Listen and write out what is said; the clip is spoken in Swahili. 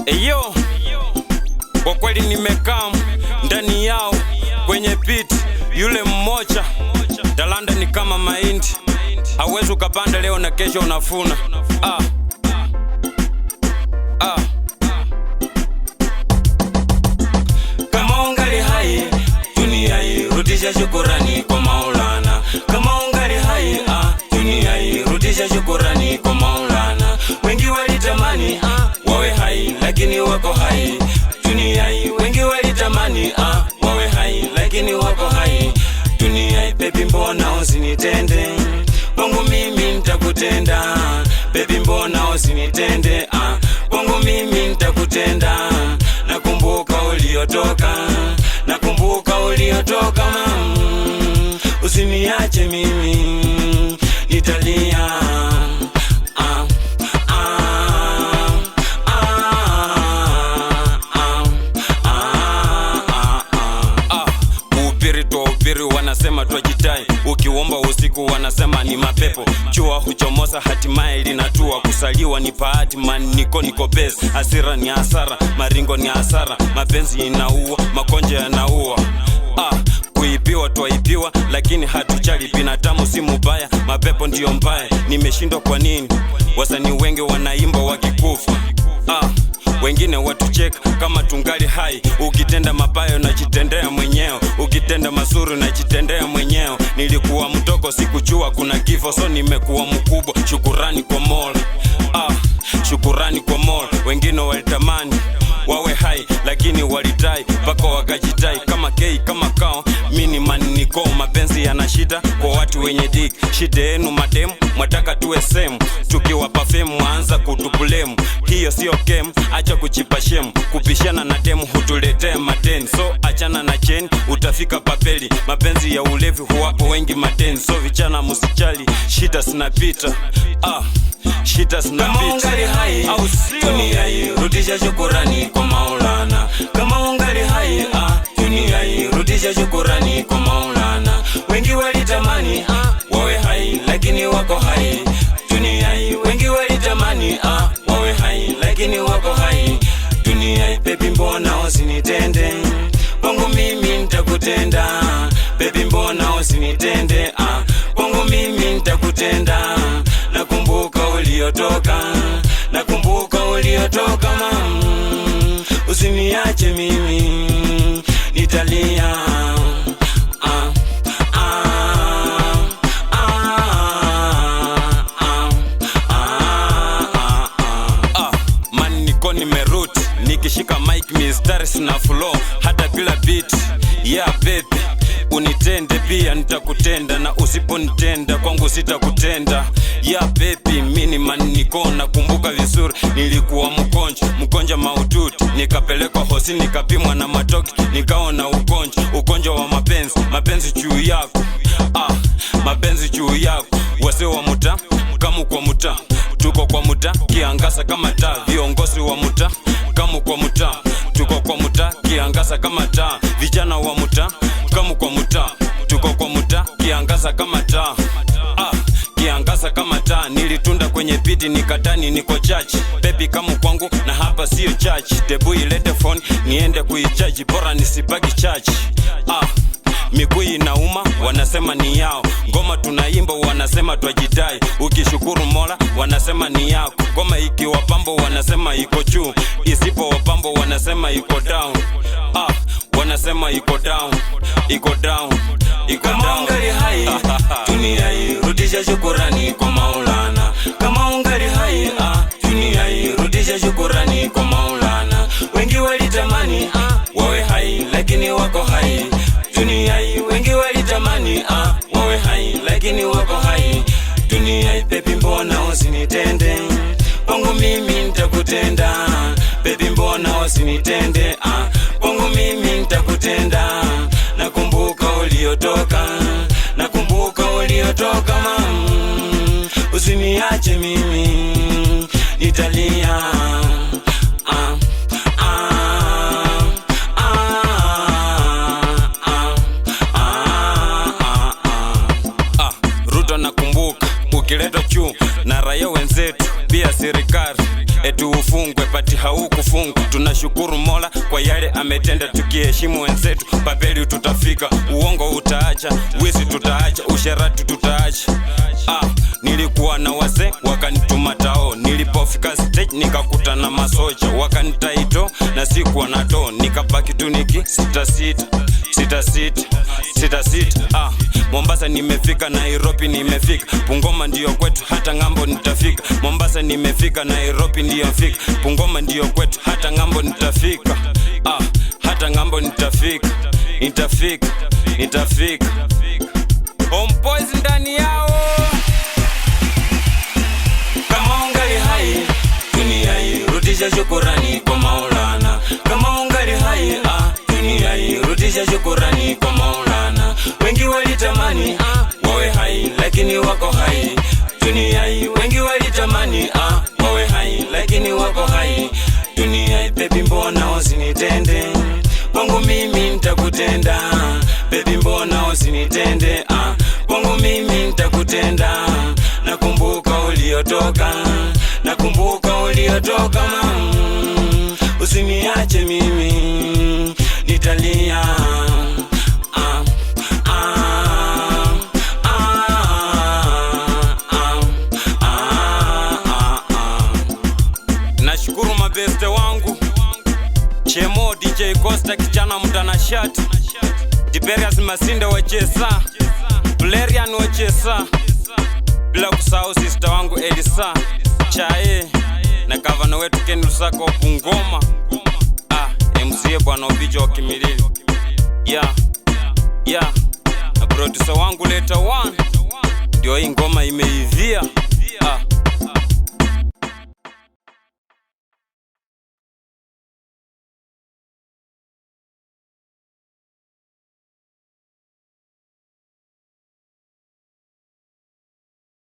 Eyo, kwa kweli nimekaa ndani yao kwenye pit. Yule mmoja talanda ni kama mahindi, hawezi ukapanda leo na kesho unafuna. Kama ungali hai dunia hii, rudisha shukurani kwa Maulana. Kama ungali hai dunia hii, rudisha shukurani kwa Maulana. Wengi walitamani wawe hai lakini wako hai dunia hii. Wengi walitamani wawe hai lakini wako hai dunia hii. Baby mbona usinitende, kwangu mimi nitakutenda. Baby mbona usinitende, kwangu mimi nitakutenda. Nakumbuka uliotoka, nakumbuka uliotoka. Usiniache mimi nitalia. Wanasema twajitai, ukiomba usiku wanasema ni mapepo. Chua huchomoza hatimaye linatua, kusaliwa ni bahati man, niko base. Hasira ni hasara, maringo ni hasara, mapenzi inaua, makonje yanaua. Kuibiwa twaibiwa lakini hatuchali, binadamu si mubaya, mapepo ndiyo mbaya. Nimeshindwa kwa nini wasanii wengi wanaimba wakikufa, wengine watucheka kama tungali hai. Ukitenda mabaya unajitendea mwenyewe, ukitenda mazuri unajitendea mwenyewe. Nilikuwa mdogo sikujua kuna kifo, so nimekuwa mkubwa. Shukurani kwa Mola, shukurani kwa Mola. Wengine walitamani wawe hai lakini walitai mpaka wakajitai. Kama kei kama kao, mini man niko. Mapenzi yana shida kwa watu wenye dik. Shida yenu mademu, mwataka tuwe same. Tukiwa pafemu mwanza kutupulemu, hiyo sio kem, acha kuchipa shemu. Kupishana na demu hutuletea mateni, so achana na cheni utafika papeli. Mapenzi ya ulevi huwapo wengi mateni, so vichana musichali, shida sinapita. Shida sinapita. Kama ungali hai dunia hii, rudisha shukurani kwa Maulana. Kama ungali hai dunia hii, rudisha shukurani kwa Maulana. Wengi walitamani wawe hai lakini wako hai dunia hii. Wengi walitamani wawe hai lakini wako hai dunia hii. Baby mbona usinitende, kwangu mimi nitakutenda. Baby mbona usinitende, kwangu mimi nitakutenda. Nakumbuka uliotoka, nakumbuka uliotoka. Usiniache mimi nitalia. Man niko nimeruti, nikishika mic mistari sina flow hata bila beat. Yeah baby, unitende pia nitakutenda, na usiponitenda kwangu sitakutenda. Yeah baby, mini man niko. Nakumbuka vizuri nilikuwa mkonja maututi, nikapelekwa hosi nikapimwa na matoki, nikaona ugonjwa wa mapenzi. Mapenzi juu yako, mapenzi juu yako. Wase wa muta kamu kwa muta, tuko kwa muta kiangasa kama taa. Viongozi wa muta kamu kwa muta, tuko kwa muta kiangasa kama taa. Vijana wa muta kamu kwa muta, tuko kwa muta kiangasa kama taa. Kiangasa kama taa. Nilitunda kwenye piti nikadani niko church. Baby kamu kwangu na hapa sio church. Debu ilete phone niende kuichaji, bora nisibaki church. Miguu inauma wanasema ni yao, ngoma tunaimba wanasema twajidai. Ukishukuru Mola wanasema ni yako. Ngoma ikiwa pambo wanasema iko juu, isipo wapambo wanasema iko down. Wanasema iko down, iko down, iko down. Kama ungali hai dunia hii, rudisha shukurani kwa Maulana. Kama ungali hai dunia hii, rudisha shukurani kwa Maulana. Wengi walitamani wawe hai lakini wako hai dunia hii. Wengi walitamani wawe hai lakini wako hai dunia hii. Baby mbona usinitende, kwangu mimi nitakutenda. Baby mbona usinitende, kwangu mimi nitakutenda. Nakumbuka uliotoka, nakumbuka uliotoka. Usiniache mimi nitalia. Ruto nakumbuka ukileta juu na raia wenzetu, pia serikali eti ufungwe pati haukufungwa. Tunashukuru Mola kwa yale ametenda, tukiheshimu wenzetu papeli tutafika. Uongo utaacha, wizi tutaacha, usherati tutaacha. Nilikuwa na wazee wakanituma tao, nilipofika stage nikakutana masoja wakanitaito na sikuwa na to, nikabaki tu niki sita. Mombasa nimefika, Nairobi nimefika, Bungoma ndio kwetu hata ngambo nitafika. Mombasa nimefika, Nairobi ndio fika, Bungoma ndio kwetu hata ngambo nitafika. Hata ngambo nitafika. Homeboys ndani yao. Kama ungali hai dunia hii, rudisha shukurani kwa Maulana. Kama ungali hai dunia hii, rudisha shukurani kwa Maulana. Wengi walitamani wawe hai lakini wako hai dunia hii. Wengi walitamani wawe hai lakini wako hai dunia hii. Baby mbona usinitende, kwangu mimi nitakutenda. Baby mbona usinitende, kwangu mimi nitakutenda. Nakumbuka uliotoka, usiniache mimi nitalia. Nashukuru mabeste wangu Chemo, DJ Costa, kijana mtanashati, Tiberius Masinde wachesa, Valerian wachesa, bila kusahau sister wangu Elisa Chae na gavana wetu Ken Lusaka wa Bungoma, MCA bwana Obijo wa Kimilili, na producer wangu Leta One. Ndio hii ngoma imeivia.